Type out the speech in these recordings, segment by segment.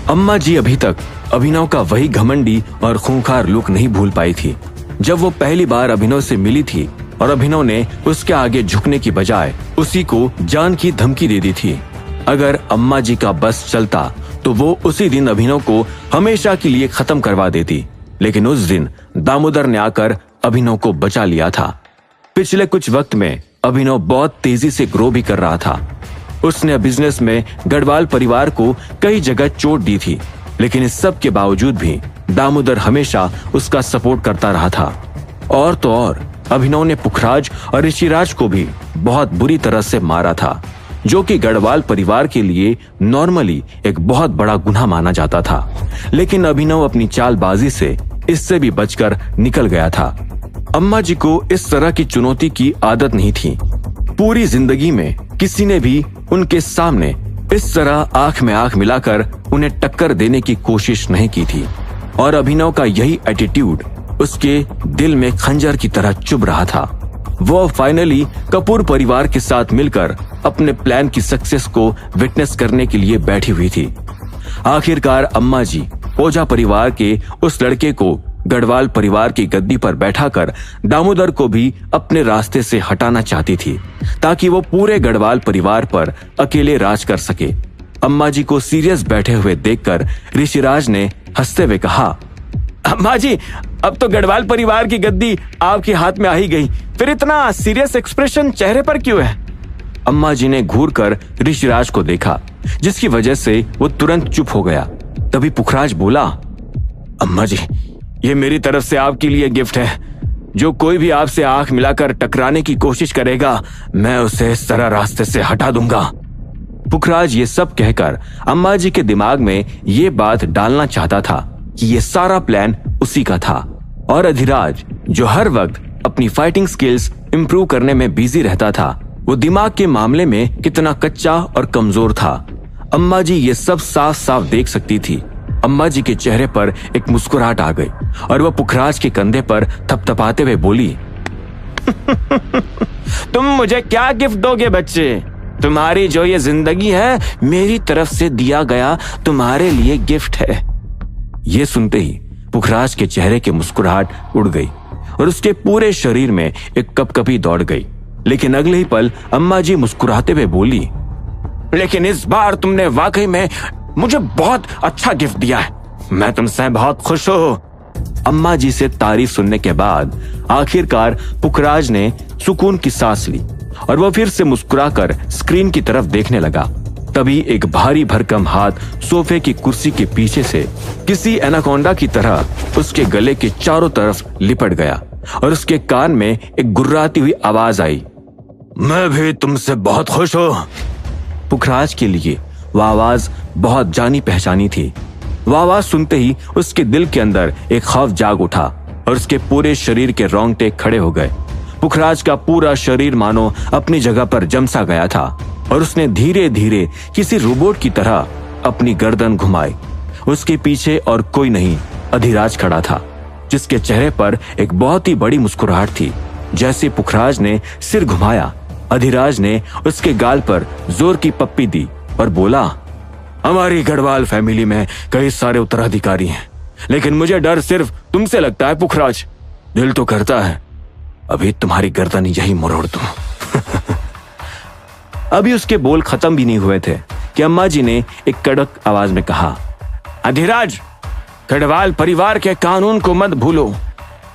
अम्मा जी अभी तक अभिनव का वही घमंडी और खूंखार लुक नहीं भूल पाई थी। जब वो पहली बार अभिनव से मिली थी और अभिनव ने उसके आगे झुकने की बजाय उसी को जान की धमकी दे दी थी। अगर अम्मा जी का बस चलता तो वो उसी दिन अभिनव को हमेशा के लिए खत्म करवा देती, लेकिन उस दिन दामोदर ने आकर अभिनव को बचा लिया था। पिछले कुछ वक्त में अभिनव बहुत तेजी से ग्रो भी कर रहा था। उसने बिजनेस में गढ़वाल परिवार को कई जगह चोट दी थी, लेकिन इस सब के बावजूद भी दामोदर हमेशा उसका सपोर्ट करता रहा था। और तो और अभिनव ने पुखराज और ऋषिराज को भी बहुत बुरी तरह से मारा था, जो कि गढ़वाल परिवार के लिए नॉर्मली एक बहुत बड़ा गुनाह माना जाता था। लेकिन अभिनव अपनी चालबाजी से इससे भी बचकर निकल गया था। अम्मा जी को इस तरह की चुनौती की आदत नहीं थी। पूरी जिंदगी में किसी ने भी उनके सामने इस तरह आंख में आंख मिलाकर उन्हें टक्कर देने की कोशिश नहीं की थी। और अभिनव का यही एटीट्यूड उसके दिल में खंजर की तरह चुभ रहा था। वो फाइनली कपूर परिवार के साथ मिलकर अपने प्लान की सक्सेस को विटनेस करने के लिए बैठी हुई थी। आखिरकार अम्मा जी ओझा परिवार के उस लड़के को गढ़वाल परिवार की गद्दी पर बैठाकर दामोदर को भी अपने रास्ते से हटाना चाहती थी, ताकि वो पूरे गढ़वाल परिवार पर अकेले राज कर सके। अम्मा जी को सीरियस बैठे हुए देखकर ऋषिराज ने हंसते हुए कहा, अम्मा जी, अब तो गढ़वाल परिवार की गद्दी आपके हाथ में आ ही गई, फिर इतना सीरियस एक्सप्रेशन चेहरे पर क्यों है? अम्मा जी ने घूरकर ऋषिराज को देखा, जिसकी वजह से वो तुरंत चुप हो गया। तभी पुखराज बोला, अम्मा जी, ये मेरी तरफ से आपके लिए गिफ्ट है। जो कोई भी आपसे आंख मिलाकर टकराने की कोशिश करेगा, मैं उसे इस तरह रास्ते से हटा दूंगा। पुखराज ये सब कहकर अम्मा जी के दिमाग में ये बात डालना चाहता था कि ये सारा प्लान उसी का था। और अधिराज, जो हर वक्त अपनी फाइटिंग स्किल्स इंप्रूव करने में बिजी रहता था, वो दिमाग के मामले में कितना कच्चा और कमजोर था। अम्मा जी ये सब साफ साफ देख सकती थी। अम्मा जी के चेहरे पर एक मुस्कुराहट आ गई और वह पुखराज के कंधे पर थपथपाते हुए बोली, तुम मुझे क्या गिफ्ट दोगे बच्चे? तुम्हारी जो ये जिंदगी है, मेरी तरफ से दिया गया तुम्हारे लिए गिफ्ट है। ये सुनते ही पुखराज के चेहरे की मुस्कुराहट उड़ गई और उसके पूरे शरीर में एक कपकपी दौड़ गई। लेकिन अगले ही पल अम्मा जी मुस्कुराते हुए बोली, लेकिन इस बार तुमने वाकई में मुझे बहुत अच्छा गिफ्ट दिया है, मैं तुमसे बहुत खुश हूँ। अम्मा जी से तारीफ सुनने के बाद आखिरकार पुखराज ने सुकून की सांस ली और वह फिर से मुस्कुराकर स्क्रीन की तरफ देखने लगा। तभी एक भारी भरकम हाथ सोफे की कुर्सी के पीछे से किसी एनाकोंडा की तरह उसके गले के चारों तरफ लिपट गया और उसके कान में एक गुर्राती हुई आवाज आई, मैं भी तुमसे बहुत खुश हूँ। पुखराज के लिए वह आवाज बहुत जानी पहचानी थी। वह आवाज सुनते ही उसके दिल के अंदर एक खौफ जाग उठा और उसके पूरे शरीर के रोंगटे खड़े हो गए। पुखराज का पूरा शरीर मानो अपनी जगह पर जम सा गया था और उसने धीरे धीरे किसी रोबोट की तरह अपनी गर्दन घुमाई। उसके पीछे और कोई नहीं, अधिराज खड़ा था, जिसके चेहरे पर एक बहुत ही बड़ी मुस्कुराहट थी। जैसे पुखराज ने सिर घुमाया, अधिराज ने उसके गाल पर जोर की पप्पी दी और बोला, हमारी गढ़वाल फैमिली में कई सारे उत्तराधिकारी हैं, लेकिन मुझे डर सिर्फ तुमसे लगता है पुखराज। दिल तो करता है अभी तुम्हारी गर्दन यही मरोड़ दूं। अभी उसके बोल खत्म भी नहीं हुए थे कि अम्मा जी ने एक कड़क आवाज में कहा, अधिराज, गढ़वाल परिवार के कानून को मत भूलो।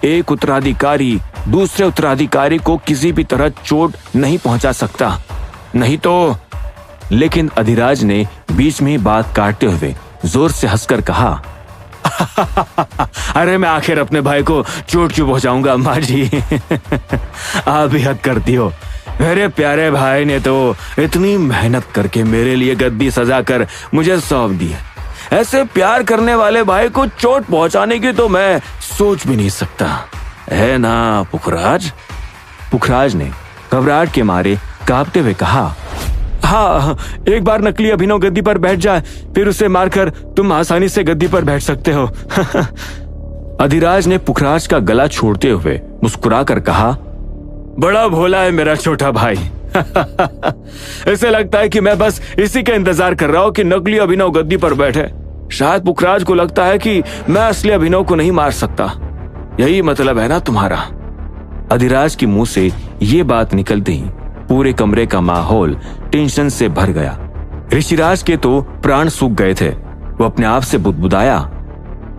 एक उत्तराधिकारी दूसरे उत्तराधिकारी को किसी भी तरह चोट नहीं पहुंचा सकता, नहीं तो। लेकिन अधिराज ने बीच में ही बात काटते हुए जोर से हंसकर कहा, अरे मैं आखिर अपने भाई को चोट क्यों पहुंचाऊंगा अम्मा जी। आप भी हद करती हो। मेरे प्यारे भाई ने तो इतनी मेहनत करके मेरे लिए गद्दी सजा कर मुझे सौंप दी है। ऐसे प्यार करने वाले भाई को चोट पहुंचाने की तो मैं सोच भी नहीं सकता, है ना पुखराज? पुखराज ने घबराहट के मारे कांपते हुए कहा, हाँ, एक बार नकली अभिनव गद्दी पर बैठ जाए, फिर उसे मारकर तुम आसानी से गद्दी पर बैठ सकते हो। अधिराज ने पुखराज का गला छोड़ते हुए मुस्कुराकर कहा, बड़ा भोला है मेरा छोटा भाई। ऐसे लगता है कि मैं बस इसी का इंतजार कर रहा हूं कि नकली अभिनव गद्दी पर बैठे। शायद पुखराज को लगता है कि मैं असली अभिनव को नहीं मार सकता। यही मतलब है ना तुम्हारा? अधिराज के मुंह से ये बात निकलते ही पूरे कमरे का माहौल टेंशन से भर गया। ऋषिराज के तो प्राण सूख गए थे। वो अपने आप से बुदबुदाया,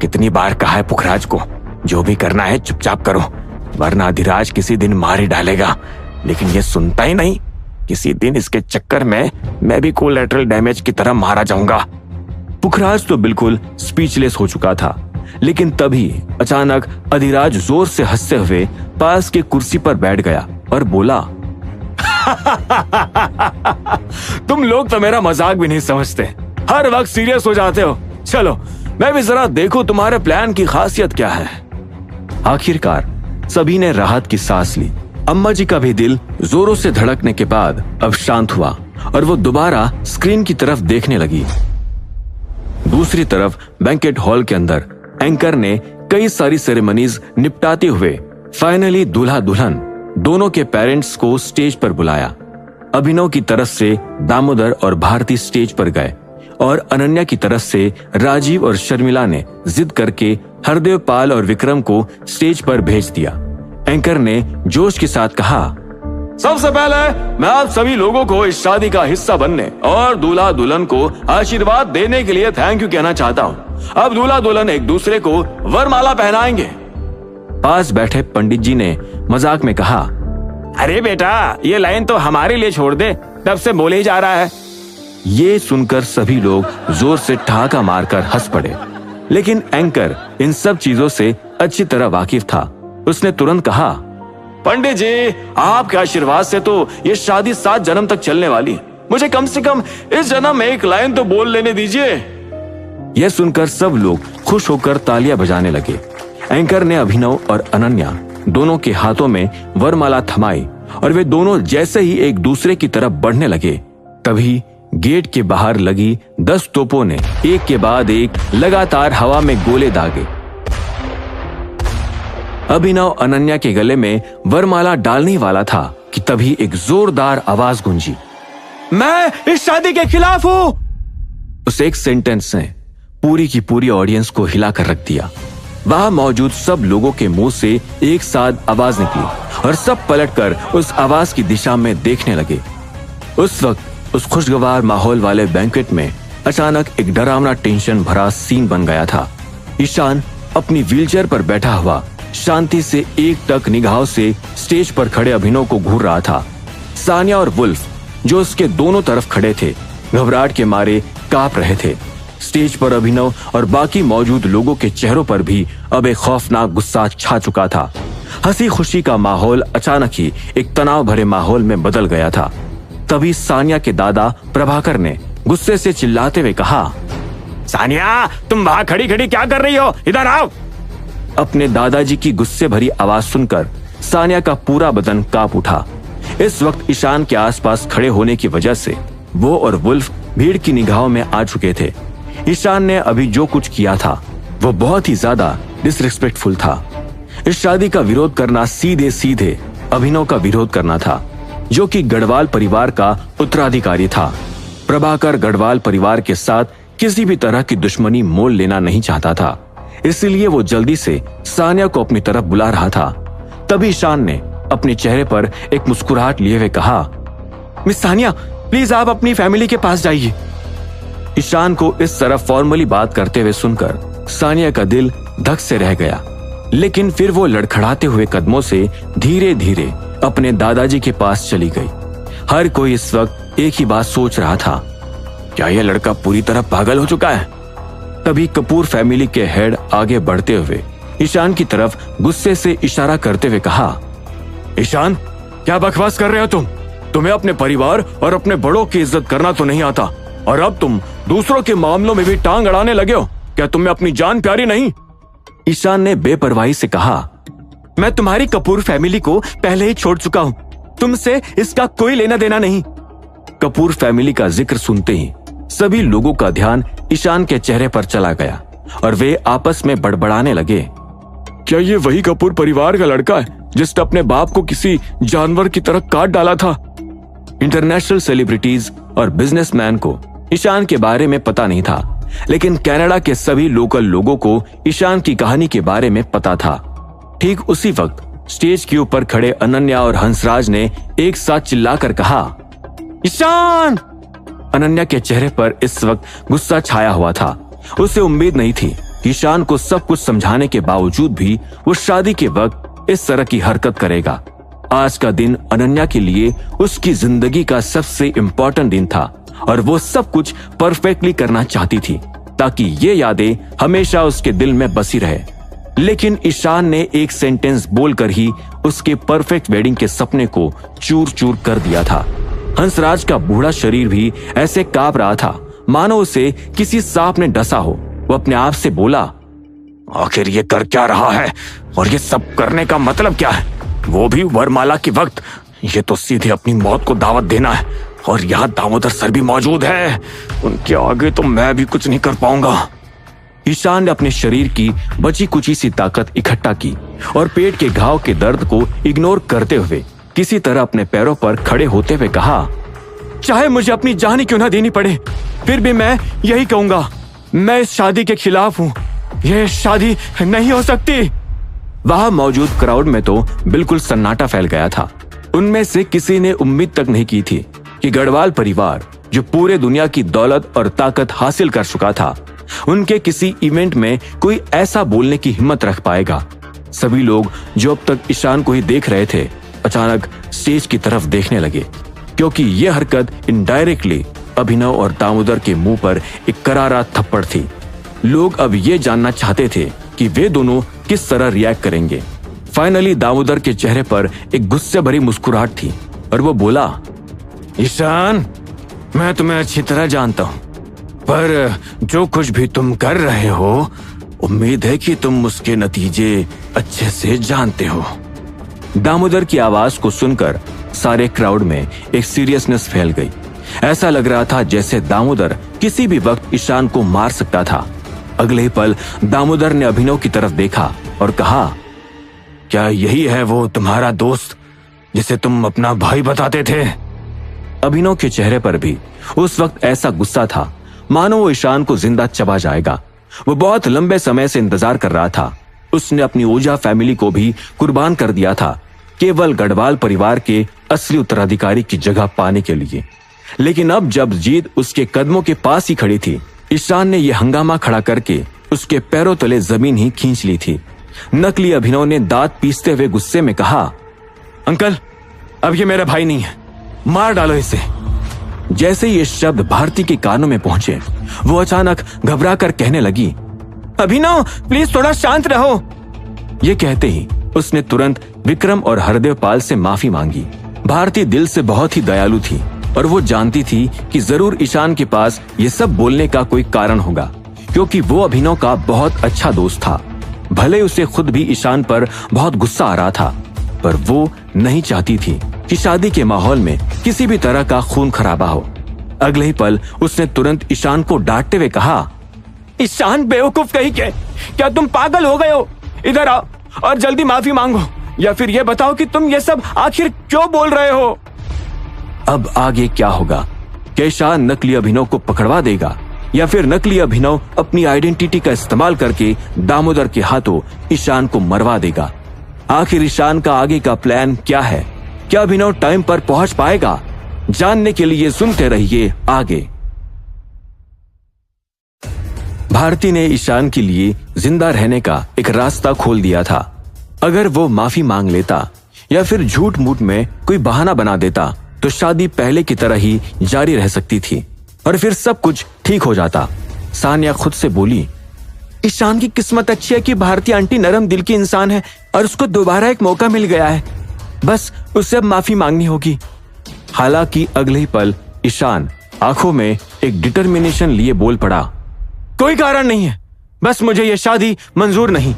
कितनी बार कहा है पुखराज को, जो भी करना है चुपचाप करो, वरना अधिराज किसी दिन मार ही डालेगा। लेकिन ये सुनता ही नहीं। किसी दिन इसके चक्कर में मैं भी कोलैटरल डैमेज की तरह मारा जाऊंगा। पुखराज तो बिल्कुल स्पीचलेस हो चुका था, लेकिन तभी अचानक अधिराज जोर से हंसते हुए पास के कुर्सी पर बैठ गया और बोला, तुम लोग तो मेरा मजाक भी नहीं समझते, हर वक्त सीरियस हो जाते हो। चलो मैं भी जरा देखूं तुम्हारे प्लान की खासियत क्या है। आखिरकार सभी ने राहत की सांस ली। अम्मा जी का भी दिल जोरों से धड़कने के बाद अब शांत हुआ और वो दोबारा स्क्रीन की तरफ देखने लगी। दूसरी तरफ बैंकेट हॉल के अंदर एंकर ने कई सारी सेरेमनीज निपटाते हुए फाइनली दूल्हा दुल्हन दोनों के पेरेंट्स को स्टेज पर बुलाया। अभिनव की तरफ से दामोदर और भारती स्टेज पर गए और अनन्या की तरफ से राजीव और शर्मिला ने जिद करके हरदेव पाल और विक्रम को स्टेज पर भेज दिया। एंकर ने जोश के साथ कहा, सबसे पहले मैं आप सभी लोगों को इस शादी का हिस्सा बनने और दूल्हा दुल्हन को आशीर्वाद देने के लिए थैंक यू कहना चाहता हूँ। अब दूल्हा दुल्हन एक दूसरे को वरमाला पहनाएंगे। पास बैठे पंडित जी ने मजाक में कहा, अरे बेटा ये लाइन तो हमारे लिए छोड़ दे, तब से बोले ही जा रहा है। ये सुनकर सभी लोग जोर से ठहाका मारकर हंस पड़े, लेकिन एंकर इन सब चीजों से अच्छी तरह वाकिफ था। उसने तुरंत कहा, पंडित जी आपके आशीर्वाद से तो ये शादी 7 जन्म तक चलने वाली, मुझे कम से कम इस जन्म में एक लाइन तो बोल लेने दीजिए। यह सुनकर सब लोग खुश होकर तालियां बजाने लगे। एंकर ने अभिनव और अनन्या दोनों के हाथों में वरमाला थमाई और वे दोनों जैसे ही एक दूसरे की तरफ बढ़ने लगे, तभी गेट के बाहर लगी 10 तोपों ने एक के बाद एक लगातार हवा में गोले दागे। अभिनव अनन्या के गले में वरमाला डालने वाला था कि तभी एक जोरदार आवाज गूंजी, मैं इस शादी के खिलाफ हूं। उस एक सेंटेंस ने पूरी की पूरी ऑडियंस को हिलाकर रख दिया। वहां मौजूद सब लोगों के मुंह से एक साथ आवाज निकली और सब पलटकर उस आवाज की दिशा में देखने लगे। उस वक्त उस खुशगवार माहौल वाले बैंक्वेट में अचानक एक डरावना टेंशन भरा सीन बन गया था। ईशान अपनी व्हीलचेयर पर बैठा हुआ शांति से एक टक निगाहों से स्टेज पर खड़े अभिनव को घूर रहा था। सानिया और वुल्फ जो उसके दोनों तरफ खड़े थे घबराहट के मारे कांप रहे थे। स्टेज पर अभिनव और बाकी मौजूद लोगों के चेहरों पर भी अब एक खौफनाक गुस्सा छा चुका था। हंसी खुशी का माहौल अचानक ही एक तनाव भरे माहौल में बदल गया था। तभी सानिया के दादा प्रभाकर ने गुस्से से चिल्लाते हुए कहा, सानिया तुम वहां खड़ी खड़ी क्या कर रही हो, इधर आओ। अपने दादाजी की गुस्से भरी आवाज सुनकर सानिया का पूरा बदन कांप उठा। इस वक्त ईशान के आसपास खड़े होने की वजह से वो और वुल्फ भीड़ की निगाहों में आ चुके थे। ईशान ने अभी जो कुछ किया था वो बहुत ही ज्यादा डिसरिस्पेक्टफुल था। इस शादी का विरोध करना सीधे सीधे अभिनव का विरोध करना था, जो कि गढ़वाल परिवार का उत्तराधिकारी था। प्रभाकर गढ़वाल परिवार के साथ किसी भी तरह की दुश्मनी मोल लेना नहीं चाहता था, इसलिए वो जल्दी से सानिया को अपनी तरफ बुला रहा था। तभी ईशान ने अपने चेहरे पर एक मुस्कुराहट लिए हुए कहा, मिस सानिया प्लीज आप अपनी फैमिली के पास जाइए। ईशान को इस तरह फॉर्मली बात करते हुए सुनकर सानिया का दिल धक से रह गया, लेकिन फिर वो लड़खड़ाते हुए कदमों से धीरे धीरे अपने दादाजी के पास चली गई। हर कोई इस वक्त एक ही बात सोच रहा था, क्या यह लड़का पूरी तरह पागल हो चुका है। तभी कपूर फैमिली के हेड आगे बढ़ते हुए ईशान की तरफ गुस्से से इशारा करते हुए कहा, ईशान क्या बकवास कर रहे हो तुम? तुम्हें अपने परिवार और अपने बड़ों की इज्जत करना तो नहीं आता, और अब तुम दूसरों के मामलों में भी टांग अड़ाने लगे हो। क्या तुम्हें अपनी जान प्यारी नहीं? ईशान ने बेपरवाही से कहा, मैं तुम्हारी कपूर फैमिली को पहले ही छोड़ चुका हूँ, तुमसे इसका कोई लेना देना नहीं। कपूर फैमिली का जिक्र सुनते ही सभी लोगों का ध्यान ईशान के चेहरे पर चला गया और वे आपस में बड़बड़ाने लगे, क्या ये वही कपूर परिवार का लड़का है जिसने अपने बाप को किसी जानवर की तरह काट डाला था? इंटरनेशनल सेलिब्रिटीज और बिजनेसमैन को ईशान के बारे में पता नहीं था, लेकिन कनाडा के सभी लोकल लोगों को ईशान की कहानी के बारे में पता था। ठीक उसी वक्त स्टेज के ऊपर खड़े अनन्या और हंसराज ने एक साथ चिल्लाकर कहा, ईशान! अनन्या के चेहरे पर इस वक्त गुस्सा छाया हुआ था। उसे उम्मीद नहीं थी कि ईशान को सब कुछ समझाने के बावजूद भी वो शादी के वक्त इस तरह की हरकत करेगा। आज का दिन अनन्या के लिए उसकी जिंदगी का सबसे इम्पोर्टेंट दिन था और वो सब कुछ परफेक्टली करना चाहती थी ताकि ये यादें हमेशा उसके दिल में बसी रहे। लेकिन ईशान ने एक सेंटेंस बोलकर ही उसके परफेक्ट वेडिंग के सपने को चूर चूर कर दिया था। हंसराज का बूढ़ा शरीर भी ऐसे कांप रहा था मानो उसे किसी सांप ने डसा हो। वो अपने आप से बोला, आखिर ये कर क्या रहा है और ये सब करने का मतलब क्या है? वो भी वरमाला के वक्त। ये तो सीधे अपनी मौत को दावत देना है और यहाँ दामोदर सर भी मौजूद है। उनके आगे तो मैं भी कुछ नहीं कर पाऊंगा। ईशान ने अपने शरीर की बची कुची सी ताकत इकट्ठा की और पेट के घाव के दर्द को इग्नोर करते हुए किसी तरह अपने पैरों पर खड़े होते हुए कहा, चाहे मुझे अपनी जान ही क्यों ना देनी पड़े, फिर भी मैं यही कहूंगा, मैं इस शादी के खिलाफ हूँ। यह शादी नहीं हो सकती। वहां मौजूद क्राउड में तो बिल्कुल सन्नाटा फैल गया था। उनमें से किसी ने उम्मीद तक नहीं की थी कि गढ़वाल परिवार, जो पूरे दुनिया की दौलत और ताकत हासिल कर चुका था, उनके किसी इवेंट में कोई ऐसा बोलने की हिम्मत रख पाएगा। सभी लोग जो अब तक ईशान को ही देख रहे थे, अचानक स्टेज की तरफ देखने लगे, क्योंकि यह हरकत इनडायरेक्टली अभिनव और दामोदर के मुंह पर एक करारा थप्पड़ थी। लोग अब ये जानना चाहते थे कि वे दोनों किस तरह रिएक्ट करेंगे। फाइनली दामोदर के चेहरे पर एक गुस्से भरी मुस्कुराहट थी और वो बोला, ईशान, मैं तुम्हें अच्छी तरह जानता हूँ, पर जो कुछ भी तुम कर रहे हो, उम्मीद है कि तुम उसके नतीजे अच्छे से जानते हो। दामोदर की आवाज को सुनकर सारे क्राउड में एक सीरियसनेस फैल गई। ऐसा लग रहा था जैसे दामोदर किसी भी वक्त ईशान को मार सकता था। अगले ही पल दामोदर ने अभिनव की तरफ देखा और कहा, क्या यही है वो तुम्हारा दोस्त जिसे तुम अपना भाई बताते थे? अभिनव के चेहरे पर भी उस वक्त ऐसा गुस्सा था मानो वो ईशान को जिंदा चबा जाएगा। वो बहुत लंबे समय से इंतजार कर रहा था। उसने अपनी ओझा फैमिली को भी कुर्बान कर दिया था केवल गढ़वाल परिवार के असली उत्तराधिकारी की जगह पाने के लिए। लेकिन अब जब जीत उसके कदमों के पास ही खड़ी थी, ईशान ने यह हंगामा खड़ा करके उसके पैरों तले जमीन ही खींच ली थी। नकली अभिनव ने दांत पीसते हुए गुस्से में कहा, अंकल, अब ये मेरा भाई नहीं है, मार डालो इसे। जैसे ये शब्द भारती के कानों में पहुंचे, वो अचानक घबरा कर कहने लगी, अभिनव, प्लीज थोड़ा शांत रहो। ये कहते ही उसने तुरंत विक्रम और हरदेव पाल से माफी मांगी। भारती दिल से बहुत ही दयालु थी और वो जानती थी कि जरूर ईशान के पास ये सब बोलने का कोई कारण होगा, क्योंकि वो अभिनव का बहुत अच्छा दोस्त था। भले उसे खुद भी ईशान पर बहुत गुस्सा आ रहा था, पर वो नहीं चाहती थी कि शादी के माहौल में किसी भी तरह का खून खराबा हो। अगले ही पल उसने तुरंत ईशान को डांटते हुए कहा, ईशान बेवकूफ कहीं के, क्या तुम पागल हो गए हो? इधर आओ और जल्दी माफी मांगो, या फिर ये बताओ कि तुम ये सब आखिर क्यों बोल रहे हो? अब आगे क्या होगा? क्या ईशान नकली अभिनव को पकड़वा देगा या फिर नकली अभिनव अपनी आइडेंटिटी का इस्तेमाल करके दामोदर के हाथों ईशान को मरवा देगा? आखिर ईशान का आगे का प्लान क्या है? क्या अभिनव टाइम पर पहुंच पाएगा? जानने के लिए सुनते रहिए आगे। भारती ने ईशान के लिए जिंदा रहने का एक रास्ता खोल दिया था। अगर वो माफी मांग लेता या फिर झूठ मूठ में कोई बहाना बना देता तो शादी पहले की तरह ही जारी रह सकती थी और फिर सब कुछ ठीक हो जाता। सानिया खुद से बोली, ईशान की किस्मत अच्छी है कि भारती आंटी नरम दिल की इंसान है और उसको दोबारा एक मौका मिल गया है। बस उससे अब माफी मांगनी होगी। हालांकि अगले ही पल ईशान आंखों में एक डिटर्मिनेशन लिए बोल पड़ा, कोई कारण नहीं है, बस मुझे यह शादी मंजूर नहीं।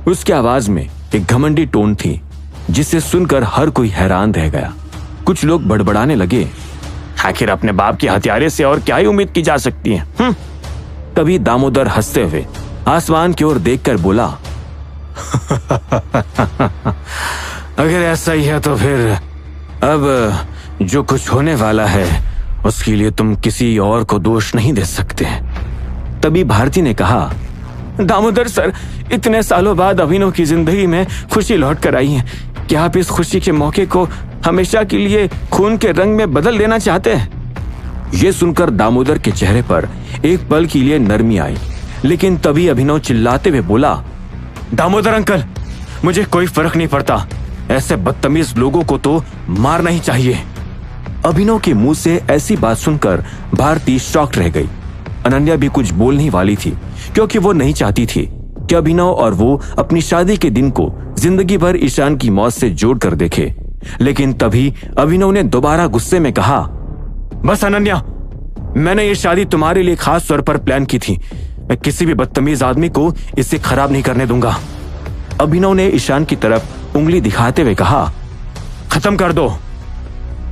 उसकी आवाज में एक घमंडी टोन थी जिसे सुनकर हर कोई हैरान रह गया। कुछ लोग बड़बड़ाने लगे, आखिर अपने बाप के हथियारे से और क्या ही उम्मीद की जा सकती है। तभी दामोदर हंसते हुए आसमान की ओर देखकर बोला, अगर ऐसा ही है तो फिर अब जो कुछ होने वाला है उसके लिए तुम किसी और को दोष नहीं दे सकते। तभी भारती ने कहा, दामोदर सर, इतने सालों बाद अभिनव की जिंदगी में खुशी लौट कर आई है। क्या आप इस खुशी के मौके को हमेशा के लिए खून के रंग में बदल देना चाहते हैं? ये सुनकर दामोदर के चेहरे पर एक पल के लिए नरमी आई, लेकिन तभी अभिनव चिल्लाते हुए बोला, दामोदर अंकल, मुझे कोई फर्क नहीं पड़ता। ऐसे बदतमीज लोगों को तो मारना ही चाहिए। अभिनव के मुंह से ऐसी बात सुनकर भारती शॉक्ड रह गई। अनन्या भी कुछ बोल नहीं वाली थी, क्योंकि वो नहीं चाहती थी कि अभिनव और वो अपनी शादी के दिन को जिंदगी भर ईशान की मौत से जोड़ कर देखे। लेकिन तभी अभिनव ने दोबारा गुस्से में कहा, बस अनन्या, मैंने ये शादी तुम्हारे लिए खास तौर पर प्लान की थी। मैं किसी भी बदतमीज आदमी को इसे खराब नहीं करने दूंगा। अभिनव ने ईशान की तरफ उंगली दिखाते हुए कहा, खत्म कर दो।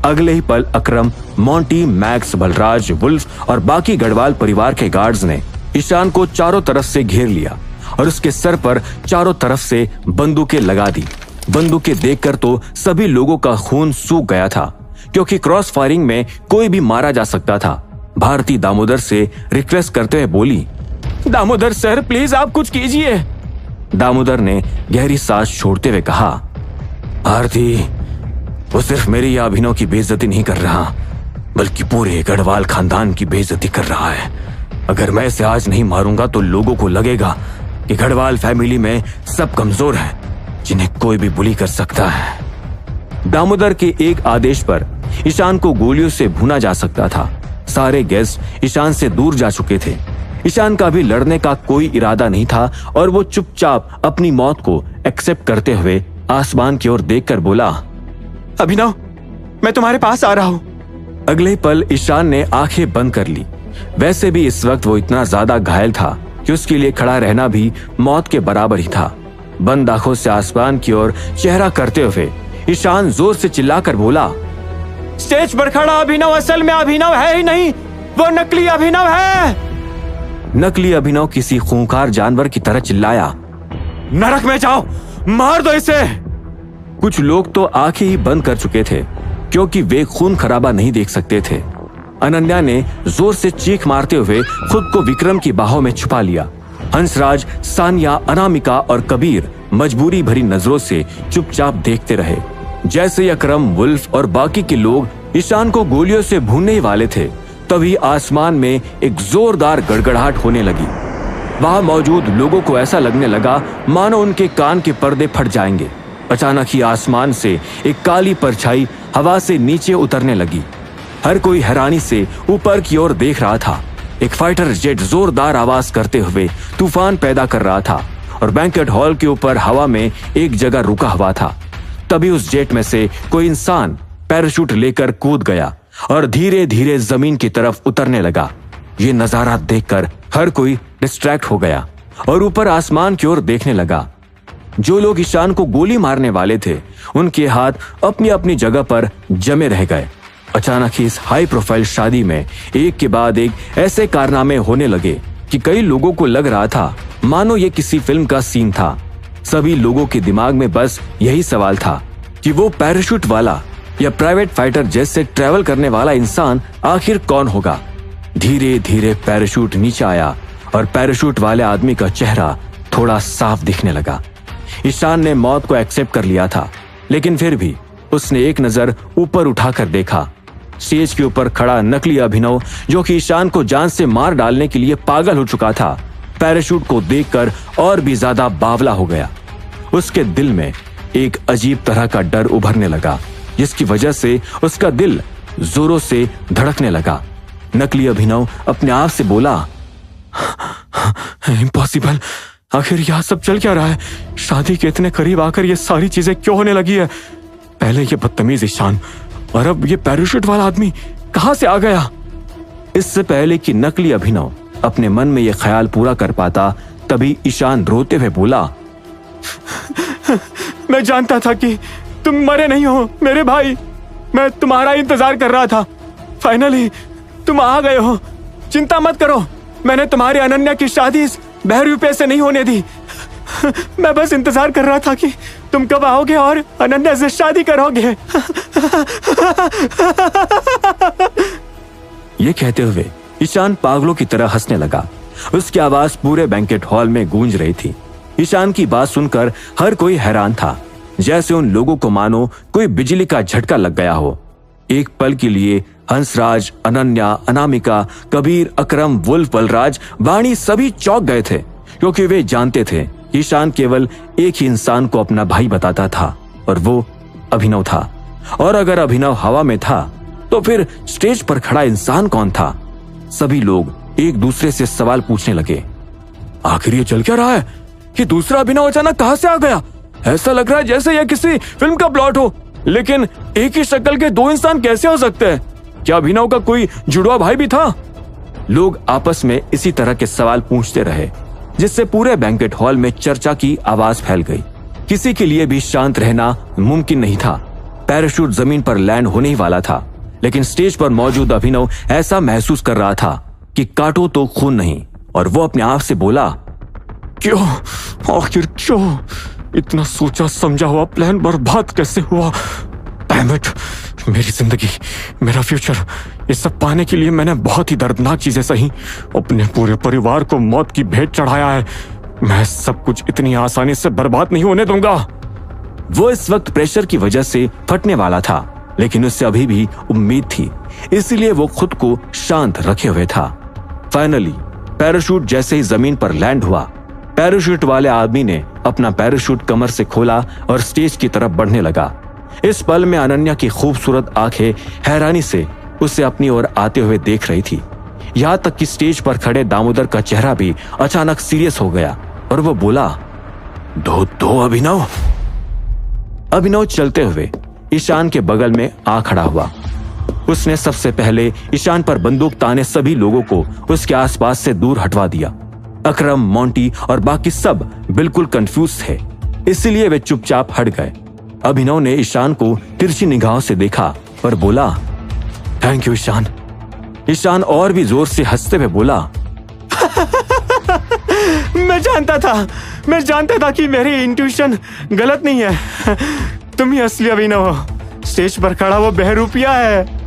अगले ही पल अकरम, मोंटी, मैक्स, बलराज, वुल्फ और बाकी गढ़वाल परिवार के गार्ड्स ने ईशान को चारों तरफ से घेर लिया और उसके सर पर चारों तरफ से बंदूकें लगा दी। बंदूकें देखकर तो सभी लोगों का खून सूख गया था, क्योंकि क्रॉस फायरिंग में कोई भी मारा जा सकता था। भारती दामोदर से रिक्वेस्ट करते हुए बोली, दामोदर सर, प्लीज आप कुछ कीजिए। दामोदर ने गहरी सांस छोड़ते हुए कहा, भारती, वो सिर्फ मेरी या अभिनव की बेइज्जती नहीं कर रहा, बल्कि पूरे गढ़वाल खानदान की बेइज्जती कर रहा है। अगर मैं इसे आज नहीं मारूंगा तो लोगों को लगेगा कि गढ़वाल फैमिली में सब कमजोर हैं, जिन्हें कोई भी बुली कर सकता है। दामोदर के एक आदेश पर ईशान को गोलियों से भूना जा सकता था। सारे गेस्ट ईशान से दूर जा चुके थे। ईशान का भी लड़ने का कोई इरादा नहीं था और वो चुपचाप अपनी मौत को एक्सेप्ट करते हुए आसमान की ओर देखकर बोला, अभिनव, मैं तुम्हारे पास आ रहा हूं। अगले पल ईशान ने आंखें बंद कर ली। वैसे भी इस वक्त वो इतना ज्यादा घायल था कि उसके लिए खड़ा रहना भी मौत के बराबर ही था। बंद आंखों से आसमान की ओर चेहरा करते हुए ईशान जोर से चिल्लाकर बोला, स्टेज पर खड़ा अभिनव असल में अभिनव है ही नहीं, वो नकली अभिनव है। नकली अभिनव किसी खूंखार जानवर की तरह चिल्लाया, नरक में जाओ, मार दो इसे। कुछ लोग तो आंखें ही बंद कर चुके थे, क्योंकि वे खून खराबा नहीं देख सकते थे। अनन्या ने जोर से चीख मारते हुए खुद को विक्रम की बाहों में छुपा लिया। हंसराज, सानिया, अनामिका और कबीर मजबूरी भरी नजरों से चुपचाप देखते रहे। जैसे अकरम, वुल्फ और बाकी के लोग ईशान को गोलियों से भूनने ही वाले थे, तभी आसमान में एक जोरदार गड़गड़ाहट होने लगी। वहां मौजूद लोगों को ऐसा लगने लगा मानो उनके कान के पर्दे फट जाएंगे। अचानक ही आसमान से एक काली परछाई हवा से नीचे उतरने लगी। हर कोई हैरानी से ऊपर की ओर देख रहा था। एक फाइटर जेट जोरदार आवाज करते हुए तूफान पैदा कर रहा था और बैंक्वेट हॉल के ऊपर हवा में एक जगह रुका हुआ था। तभी उस जेट में से कोई इंसान पैराशूट लेकर कूद गया और धीरे धीरे जमीन की तरफ उतरने लगा। ये नजारा देखकर हर कोई डिस्ट्रैक्ट हो गया और ऊपर आसमान की ओर देखने लगा। जो लोग ईशान को गोली मारने वाले थे, उनके हाथ अपनी अपनी जगह पर जमे रह गए। अचानक ही इस हाई प्रोफाइल शादी में एक के बाद एक ऐसे कारनामे होने लगे कि कई लोगों को लग रहा था मानो ये किसी फिल्म का सीन था। सभी लोगों के दिमाग में बस यही सवाल था कि वो पैराशूट वाला या प्राइवेट फाइटर जेट से ट्रैवल करने वाला इंसान आखिर कौन होगा। धीरे धीरे पैराशूट नीचे आया और पैराशूट वाले आदमी का चेहरा थोड़ा साफ दिखने लगा। ईशान ने मौत को एक्सेप्ट कर लिया था, लेकिन फिर भी उसने एक नजर ऊपर उठाकर देखा। स्टेज के ऊपर खड़ा नकली अभिनव, जो कि ईशान को जान से मार डालने के लिए पागल हो चुका था, पैराशूट को देखकर और भी ज्यादा बावला हो गया। उसके दिल में एक अजीब तरह का डर उभरने लगा, जिसकी वजह से उसका दिल जोरों से धड़कने लगा। नकली अभिनव अपने आप से बोला, इम्पॉसिबल, आखिर यह सब चल क्या रहा है? शादी के इतने करीब आकर ये सारी चीजें क्यों होने लगी है? पहले ये बदतमीज ईशान और अब ये पैराशूट वाला आदमी कहां से आ गया? इससे पहले कि नकली अभिनव अपने मन में ये ख्याल पूरा कर पाता, तभी ईशान रोते हुए बोला, मैं जानता था कि तुम मरे नहीं हो मेरे भाई। मैं तुम्हारा इंतजार कर रहा था। फाइनली तुम आ गए हो। चिंता मत करो, मैंने तुम्हारी अनन्या की शादी इस बहरूपे से नहीं होने दी। मैं बस इंतजार कर रहा था कि तुम कब आओगे और अनन्या से शादी करोगे। ये कहते हुए ईशान पागलों की तरह हंसने लगा। उसकी आवाज पूरे बैंकेट हॉल में गूंज रही थी। ईशान की बात सुनकर हर कोई हैरान था, जैसे उन लोगों को मानो कोई बिजली का झटका लग गया हो। एक पल के लिए हंसराज, अनन्या, अनामिका, कबीर, अकरम, वुल्फ, बलराज, वाणी सभी चौंक गए थे, क्योंकि वे जानते थे ईशान केवल एक ही इंसान को अपना भाई बताता था, और वो अभिनव था। और अगर अभिनव हवा में था तो फिर स्टेज पर खड़ा इंसान कौन था? सभी लोग एक दूसरे से सवाल पूछने लगे। आखिर ये चल क्या रहा है? कि दूसरा अभिनव अचानक कहां से आ गया? ऐसा लग रहा है जैसे यह किसी फिल्म का प्लॉट हो, लेकिन एक ही शक्ल के दो इंसान कैसे हो सकते हैं? क्या अभिनव का कोई जुड़वा भाई भी था? लोग आपस में इसी तरह के सवाल पूछते रहे, जिससे पूरे बैंकेट हॉल में चर्चा की आवाज फैल गई। किसी के लिए भी शांत रहना मुमकिन नहीं था। पैराशूट जमीन पर लैंड होने ही वाला था, लेकिन स्टेज पर मौजूद अभिनव ऐसा महसूस कर रहा था कि काटो तो खून नहीं, और वो अपने आप से बोला, क्यों? आखिर क्यों? इतना सोचा समझा हुआ प्लान बर्बाद कैसे हुआ? Damn it! मेरी जिंदगी, मेरा फ्यूचर, ये सब पाने के लिए मैंने बहुत ही दर्दनाक चीजें सही, अपने पूरे परिवार को मौत की भेंट चढ़ाया है। मैं सब कुछ इतनी आसानी से बर्बाद नहीं होने दूंगा। वो इस वक्त प्रेशर की वजह से फटने वाला था, लेकिन उससे अभी भी उम्मीद थी, इसलिए वो खुद को शांत रखे हुए था। फाइनली पैराशूट जैसे ही जमीन पर लैंड हुआ, पैराशूट वाले आदमी ने अपना पैराशूट कमर से खोला और स्टेज की तरफ बढ़ने लगा। इस पल में अनन्या की खूबसूरत आंखें हैरानी से उसे अपनी ओर आते हुए देख रही थी। यहाँ तक कि स्टेज पर खड़े दामोदर का चेहरा भी अचानक सीरियस हो गया और वो बोला, दो अभिनव। अभिनव चलते हुए ईशान के बगल में आ खड़ा हुआ। उसने सबसे पहले ईशान पर बंदूक ताने सभी लोगों को उसके आसपास से दूर हटवा दिया। अकरम, मोंटी और बाकी सब बिल्कुल कंफ्यूज थे, इसलिए वे चुपचाप हट गए। अभिनव ने ईशान को तिरछी निगाहों से देखा और बोला, थैंक यू ईशान। ईशान और भी जोर से हंसते हुए बोला, मैं जानता था कि मेरी इंट्यूशन गलत नहीं है। तुम ही असली अभिनव हो। स्टेज पर खड़ा वो बहरूपिया है।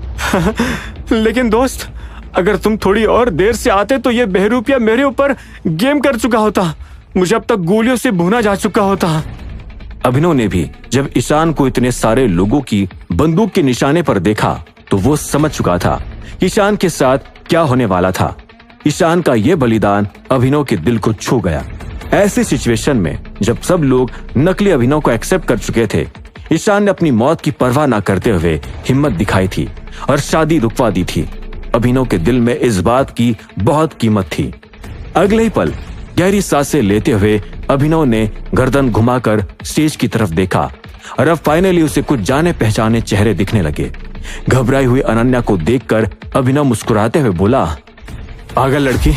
लेकिन दोस्त, अगर तुम थोड़ी और देर से आते तो ये बहरूपिया मेरे ऊपर गेम कर चुका होता। मुझे अब तक गोलियों से भुना जा चुका होता। अभिनव ने भी जब ईशान को इतने सारे लोगों की बंदूक के निशाने पर देखा तो वो समझ चुका था ईशान के साथ क्या होने वाला था। ईशान का ये बलिदान अभिनव के दिल को छू गया। ऐसी सिचुएशन में जब सब लोग नकली अभिनव को एक्सेप्ट कर चुके थे, ईशान ने अपनी मौत की परवाह न करते हुए हिम्मत दिखाई थी और शादी रुकवा दी थी। अभिनव के दिल में इस बात की बहुत कीमत थी। अगले ही पल गहरी सांसें लेते हुए अभिनव ने गर्दन घुमाकर स्टेज की तरफ देखा और अब फाइनली उसे कुछ जाने पहचाने चेहरे दिखने लगे। घबराई हुई अनन्या को देखकर अभिनव मुस्कुराते हुए बोला, पागल लड़की,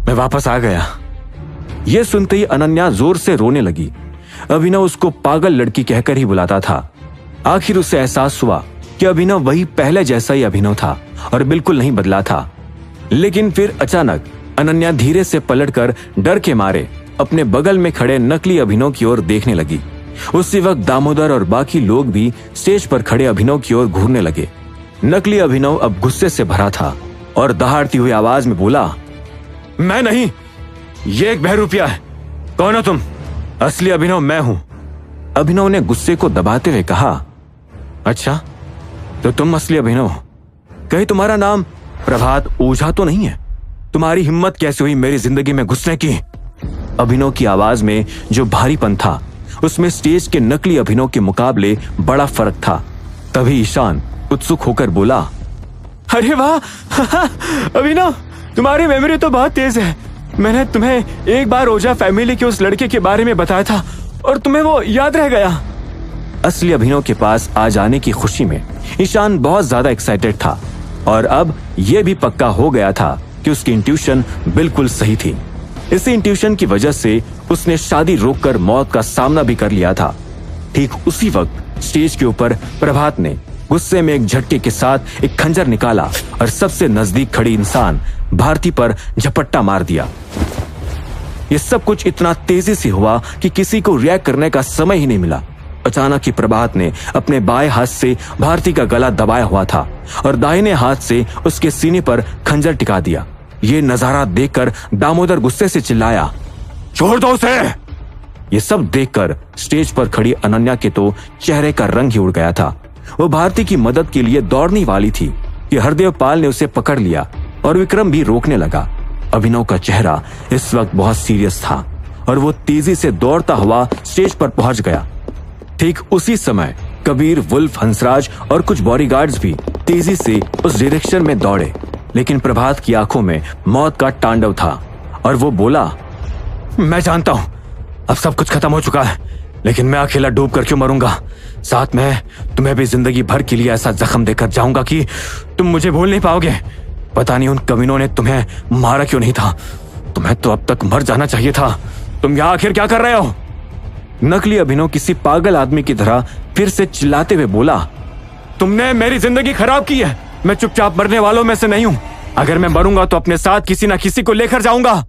मैं वापस आ गया। यह सुनते ही अनन्या जोर से रोने लगी। अभिनव उसको पागल लड़की कहकर ही बुलाता था। आखिर उसे एहसास हुआ कि अभिनव वही पहले जैसा ही अभिनव था और बिल्कुल नहीं बदला था। लेकिन फिर अचानक अनन्या धीरे से पलटकर डर के मारे अपने बगल में खड़े नकली अभिनव की ओर देखने लगी। उसी वक्त दामोदर और बाकी लोग भी स्टेज पर खड़े अभिनव की ओर घूरने लगे। नकली अभिनव अब गुस्से से भरा था और दहाड़ती हुई आवाज में बोला, मैं नहीं, ये एक बहरूपिया है। कौन हो तुम? असली अभिनव मैं हूं। अभिनव ने गुस्से को दबाते हुए कहा, अच्छा तो तुम असली अभिनव हो? कहीं तुम्हारा नाम प्रभात ओझा तो नहीं है? तुम्हारी हिम्मत कैसे हुई मेरी जिंदगी में घुसने की? अभिनव की आवाज में जो भारीपन था उसमें स्टेज के नकली अभिनव के मुकाबले बड़ा फर्क था। तभी ईशान उत्सुक होकर बोला, अरे वाह अभिनव, तुम्हारी मेमोरी तो बहुत तेज है। मैंने तुम्हें एक बार ओझा फैमिली के उस लड़के के बारे में बताया था और तुम्हें वो याद रह गया। असली अभिनव के पास आ जाने की खुशी में ईशान बहुत ज्यादा एक्साइटेड था और अब यह भी पक्का हो गया था कि उसकी इंट्यूशन बिल्कुल सही थी। इसी इंट्यूशन की वजह से उसने शादी रोककर मौत का सामना भी कर लिया था। ठीक उसी वक्त स्टेज के ऊपर प्रभात ने गुस्से में एक झटके के साथ एक खंजर निकाला और सबसे नजदीक खड़ी इंसान भारती पर झपट्टा मार दिया। यह सब कुछ इतना तेजी से हुआ कि किसी को रिएक्ट करने का समय ही नहीं मिला। अचानक ही प्रभात ने अपने बाएं हाथ से भारती का गला दबाया हुआ था और दाहिने हाथ से उसके सीने पर खंजर टिका दिया। ये नजारा देखकर दामोदर गुस्से से चिल्लाया, छोड़ दो उसे। ये सब देखकर स्टेज पर खड़ी अनन्या के तो चेहरे का रंग ही उड़ गया था। वो भारती की मदद के लिए दौड़ने वाली थी कि हरदेव पाल ने उसे पकड़ लिया और विक्रम भी रोकने लगा। अभिनव का चेहरा इस वक्त बहुत सीरियस था और वो तेजी से दौड़ता हुआ स्टेज पर पहुंच गया। ठीक उसी समय कबीर, वुल्फ, हंसराज और कुछ बॉडीगार्ड्स भी तेजी से उस डायरेक्शन में दौड़े, लेकिन प्रभात की आंखों में मौत का तांडव था और वो बोला, मैं जानता हूं अब सब कुछ खत्म हो चुका है, लेकिन मैं अकेला डूब कर क्यों मरूंगा। साथ में तुम्हें भी जिंदगी भर के लिए ऐसा जख्म देकर जाऊंगा कि तुम मुझे भूल नहीं पाओगे। पता नहीं उन कमीनों ने तुम्हें मारा क्यों नहीं था, तुम्हें तो अब तक मर जाना चाहिए था। तुम यहाँ आखिर क्या कर रहे हो? नकली अभिनव किसी पागल आदमी की तरह फिर से चिल्लाते हुए बोला, तुमने मेरी जिंदगी खराब की है। मैं चुपचाप मरने वालों में से नहीं हूं। अगर मैं मरूंगा तो अपने साथ किसी ना किसी को लेकर जाऊंगा।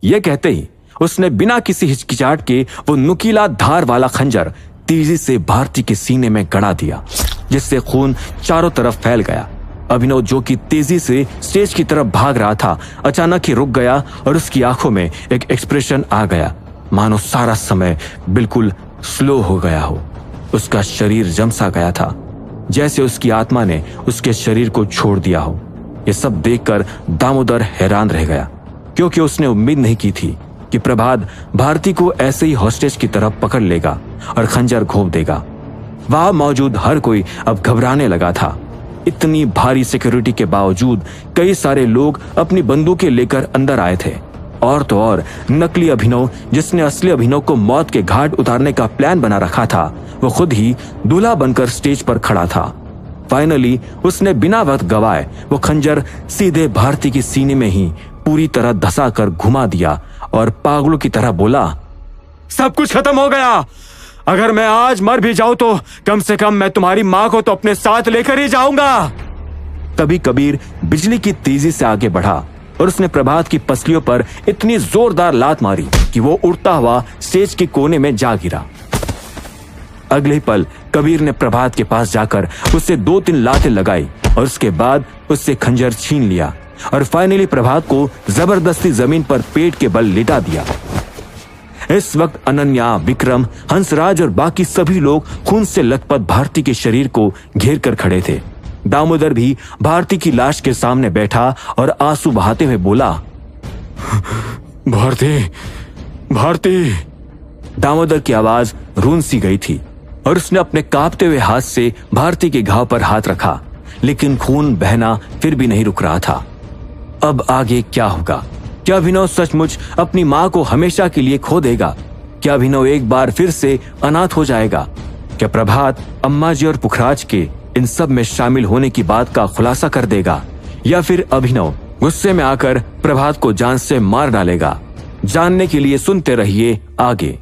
यह कहते ही उसने बिना किसी हिचकिचाहट के वो नुकीला धार वाला खंजर तेजी से भारती के सीने में गड़ा दिया, जिससे खून चारों तरफ फैल गया। अभिनव, जो कि तेजी से स्टेज की तरफ भाग रहा था, अचानक ही रुक गया और उसकी आंखों में एक एक्सप्रेशन आ गया, मानो सारा समय बिल्कुल स्लो हो गया हो। उसका शरीर जमसा गया था, जैसे उसकी आत्मा ने उसके शरीर को छोड़ दिया हो। ये सब देखकर दामोदर हैरान रह गया, क्योंकि उसने उम्मीद नहीं की थी कि प्रभात भारती को ऐसे ही हॉस्टेज की तरफ पकड़ लेगा और खंजर घोंप देगा। वहां मौजूद हर कोई अब घबराने लगा था। इतनी भारी सिक्योरिटी के बावजूद कई सारे लोग अपनी बंदूकें लेकर अंदर आए थे। और तो और नकली अभिनव, जिसने असली अभिनव को मौत के घाट उतारने का प्लान बना रखा था, वो खुद ही दूल्हा बनकर स्टेज पर खड़ा था। फाइनली उसने बिना वक्त गवाए वो खंजर सीधे भारती की सीने में ही पूरी तरह धसा कर घुमा दिया और पागलों की तरह बोला, सब कुछ खत्म हो गया। अगर मैं आज मर भी जाऊं तो कम से कम मैं तुम्हारी मां को तो अपने साथ लेकर ही जाऊंगा। तभी कबीर बिजली की तेजी से आगे बढ़ा और उसने प्रभात की पसलियों पर इतनी जोरदार लात मारी कि वो उड़ता हुआ स्टेज के कोने में जा गिरा। अगले ही पल कबीर ने प्रभात के पास जाकर उससे 2-3 लातें लगाई और उसके बाद उससे खंजर छीन लिया और फाइनली प्रभात को जबरदस्ती जमीन पर पेट के बल लिटा दिया। इस वक्त अनन्या, विक्रम, हंसराज और बाकी सभी लोग खून से लथपथ भारती के शरीर को घेर कर खड़े थे। दामोदर भी भारती की लाश के सामने बैठा और आंसू बहाते हुए बोला, भारती, भारती। दामोदर की आवाज रून सी गई थी और उसने अपने कांपते हुए हाथ से भारती के घाव पर हाथ रखा, लेकिन खून बहना फिर भी नहीं रुक रहा था। अब आगे क्या होगा? क्या अभिनव सचमुच अपनी मां को हमेशा के लिए खो देगा? क्या अभिनव एक बार फिर से अनाथ हो जाएगा? क्या प्रभात अम्मा जी और पुखराज के इन सब में शामिल होने की बात का खुलासा कर देगा, या फिर अभिनव गुस्से में आकर प्रभात को जान से मार डालेगा? जानने के लिए सुनते रहिए आगे।